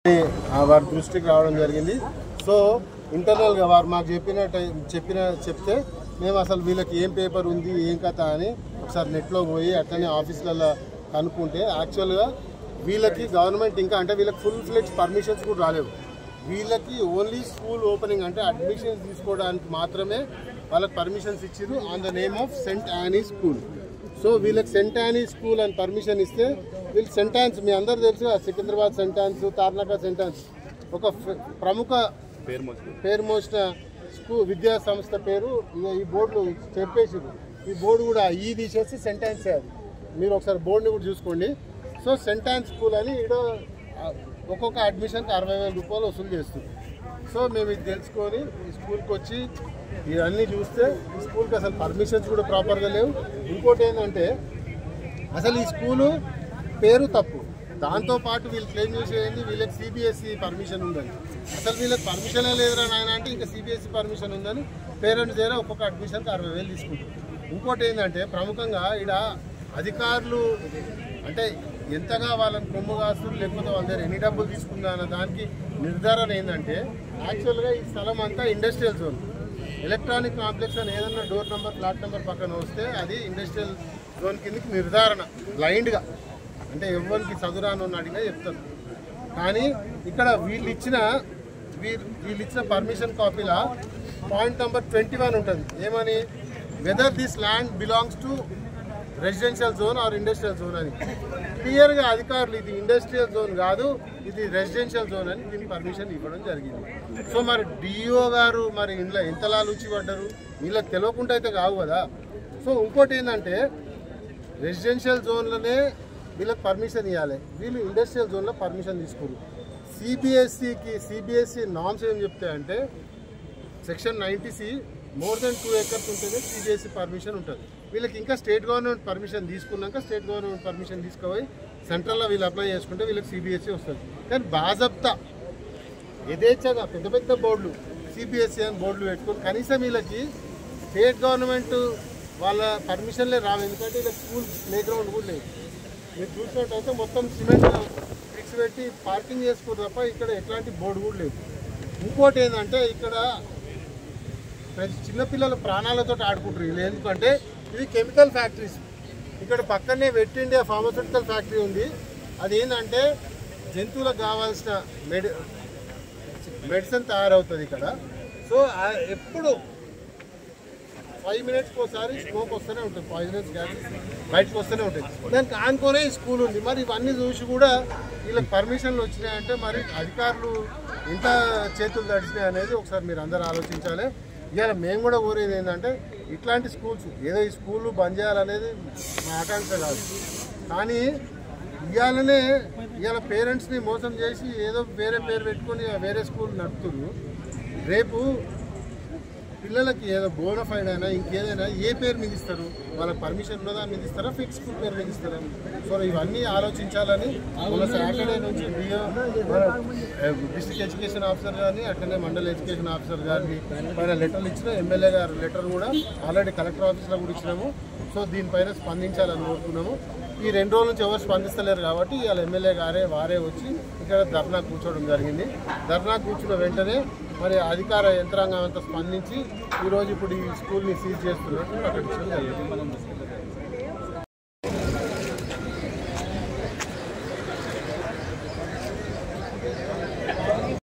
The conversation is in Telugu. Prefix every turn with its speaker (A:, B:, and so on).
A: వారి దృష్టికి రావడం జరిగింది. సో ఇంటర్నల్గా వారు మాకు చెప్తే మేము అసలు వీళ్ళకి ఏం పేపర్ ఉంది ఏం కథ అని ఒకసారి నెట్లో పోయి అట్లనే ఆఫీసులలో కనుక్కుంటే యాక్చువల్గా వీళ్ళకి గవర్నమెంట్ ఇంకా అంటే వీళ్ళకి ఫుల్ ఫ్లెడ్జ్ పర్మిషన్స్ కూడా రాలేవు. వీళ్ళకి ఓన్లీ స్కూల్ ఓపెనింగ్ అంటే అడ్మిషన్స్ తీసుకోవడానికి మాత్రమే వాళ్ళకి పర్మిషన్స్ ఇచ్చారు on the name of Saint Annie school. So వీళ్ళకి సెంట్ యానీ స్కూల్ అని పర్మిషన్ ఇస్తే వీళ్ళు సెంటాన్స్ మీ అందరూ తెలుసు సికింద్రాబాద్ సెంటాన్స్, తార్నాక సెంటాన్స్ ఒక ప్రముఖ పేరు మోసిన విద్యా సంస్థ పేరు ఈ బోర్డులు చెప్పేసారు. ఈ బోర్డు కూడా ఈ తీసేసి సెంటాన్స్ అది మీరు ఒకసారి బోర్డుని కూడా చూసుకోండి. సో సెంటాన్స్ స్కూల్ అని ఇక్కడ ఒక్కొక్క అడ్మిషన్కి 60,000 రూపాయలు వసూలు చేస్తుంది. సో మేము ఇది తెలుసుకొని ఈ స్కూల్కి వచ్చి ఇవన్నీ చూస్తే ఈ స్కూల్కి అసలు పర్మిషన్స్ కూడా ప్రాపర్గా లేవు. ఇంకోటి ఏంటంటే అసలు ఈ స్కూలు పేరు తప్పు, దాంతోపాటు వీళ్ళు క్లెయిమ్ చేసేది వీళ్ళకి సిబిఎస్ఈ పర్మిషన్ ఉందని. అసలు వీళ్ళకి పర్మిషనే లేదురా నాయన అంటే ఇంకా సిబిఎస్ఈ పర్మిషన్ ఉందని పేరెంట్స్ దగ్గర ఒక్కొక్క అడ్మిషన్కి 60,000 తీసుకుంటారు. ఇంకోటి ఏంటంటే ప్రముఖంగా ఇక్కడ అధికారులు అంటే ఎంతగా వాళ్ళని కొమ్ము కాస్తున్నారు లేకపోతే వాళ్ళ దగ్గర ఎన్ని డబ్బులు తీసుకుందా అన్న దానికి నిర్ధారణ ఏంటంటే యాక్చువల్గా ఈ స్థలం అంతా ఇండస్ట్రియల్ జోన్. ఎలక్ట్రానిక్ కాంప్లెక్స్ అని ఏదన్నా డోర్ నెంబర్ ఫ్లాట్ నెంబర్ పక్కన వస్తే అది ఇండస్ట్రియల్ జోన్ కిందకి నిర్ధారణ బ్లైండ్గా అంటే ఎవరికి చదువురాను అడిగినా చెప్తారు. కానీ ఇక్కడ వీళ్ళు ఇచ్చిన పర్మిషన్ కాపీలా పాయింట్ నెంబర్ 21 ఉంటుంది. ఏమని whether this land belongs to residential zone are industrial zone అని క్లియర్గా అధికారులు ఇది ఇండస్ట్రియల్ జోన్ కాదు ఇది రెసిడెన్షియల్ జోన్ అని దీనికి పర్మిషన్ ఇవ్వడం జరిగింది. సో మరి డిఓ గారు మరి ఇంట్లో ఎంతలా రుచి పడ్డారు వీళ్ళకి తెలియకుండా అయితే కావు కదా. సో ఇంకోటి ఏంటంటే రెసిడెన్షియల్ జోన్లోనే వీళ్ళకి పర్మిషన్ ఇవ్వాలి, వీళ్ళు ఇండస్ట్రియల్ జోన్లో పర్మిషన్ తీసుకోరు. సిబిఎస్ఈ నామ్స్ ఏం చెప్తాయంటే section 90C more than 2 acres ఉంటేనే సిబిఎస్ఈ పర్మిషన్ ఉంటుంది. వీళ్ళకి ఇంకా స్టేట్ గవర్నమెంట్ పర్మిషన్ తీసుకున్నాక స్టేట్ గవర్నమెంట్ పర్మిషన్ తీసుకుపోయి సెంట్రల్లో వీళ్ళు అప్లై చేసుకుంటే వీళ్ళకి సిబిఎస్ఈ వస్తుంది. కానీ బాజప్తా యథేచ్ఛగా పెద్ద పెద్ద బోర్డులు సిబిఎస్ఈ అని బోర్డులు పెట్టుకొని కనీసం వీళ్ళకి స్టేట్ గవర్నమెంట్ వాళ్ళ పర్మిషన్లే రావు. ఎందుకంటే వీళ్ళకి స్కూల్ ప్లే గ్రౌండ్ కూడా లేదు. మీరు చూసినట్టయితే మొత్తం సిమెంట్ బ్రిక్స్ పెట్టి పార్కింగ్ చేసుకోరు తప్ప ఇక్కడ ఎట్లాంటి బోర్డు కూడా లేదు. ఇంకోటి ఏంటంటే ఇక్కడ చిన్నపిల్లల ప్రాణాలతో ఆడుకుంటారు వీళ్ళు. ఎందుకంటే ఇది కెమికల్ ఫ్యాక్టరీస్. ఇక్కడ పక్కనే వెట్ ఇండియా ఫార్మాస్యూటికల్ ఫ్యాక్టరీ ఉంది. అది ఏంటంటే జంతువులకు కావాల్సిన మెడిసిన్ తయారవుతుంది ఇక్కడ. సో ఎప్పుడు 5 minutes ఒకసారి స్మోక్ వస్తూనే ఉంటుంది, పాయిజనస్ గ్యాసెస్ బయటకు వస్తూనే ఉంటుంది. దానికి ఆనుకోనే ఈ స్కూల్ ఉంది. మరి ఇవన్నీ చూసి కూడా వీళ్ళకి పర్మిషన్లు వచ్చినాయంటే మరి అధికారులు ఎంత చేతులు తడిచినాయి అనేది ఒకసారి మీరు అందరూ ఆలోచించాలి. ఇవాళ మేము కూడా కోరేది ఏంటంటే ఇట్లాంటి స్కూల్స్ ఏదో ఈ స్కూళ్ళు బంద్ చేయాలనేది మా ఆకాంక్ష కాదు. కానీ ఇవాళ పేరెంట్స్ని మోసం చేసి ఏదో వేరే పేరు పెట్టుకొని వేరే స్కూల్ నడుపుతున్నారు. రేపు పిల్లలకి ఏదో బోనఫైడ్ అయినా ఇంకేదైనా ఏ పేరు మీద ఇస్తారు, వాళ్ళకి పర్మిషన్ ఉన్నదా మీద ఇస్తారా, ఫిక్స్ స్కూల్ పేరు మీద ఇస్తారా? సో ఇవన్నీ ఆలోచించాలని మన సాటర్డే నుంచి డిస్ట్రిక్ట్ ఎడ్యుకేషన్ ఆఫీసర్ గారిని అట్లనే మండల్ ఎడ్యుకేషన్ ఆఫీసర్ గారిని పైన లెటర్లు ఇచ్చిన ఎమ్మెల్యే గారు లెటర్ కూడా ఆల్రెడీ కలెక్టర్ ఆఫీస్లో కూడా ఇచ్చినాము. సో దీనిపైన స్పందించాలని కోరుకున్నాము. ఈ 2 రోజుల నుంచి ఎవరు స్పందిస్తలేరు కాబట్టి ఇవాళ ఎమ్మెల్యే గారే వారే వచ్చి ఇక్కడ ధర్నా కూర్చోవడం జరిగింది. ధర్నా కూర్చున్న వెంటనే మరి అధికార యంత్రాంగం అంతా స్పందించి ఈరోజు ఇప్పుడు ఈ స్కూల్ని సీజ్ చేస్తున్నట్టు ప్రకటించడం జరిగింది.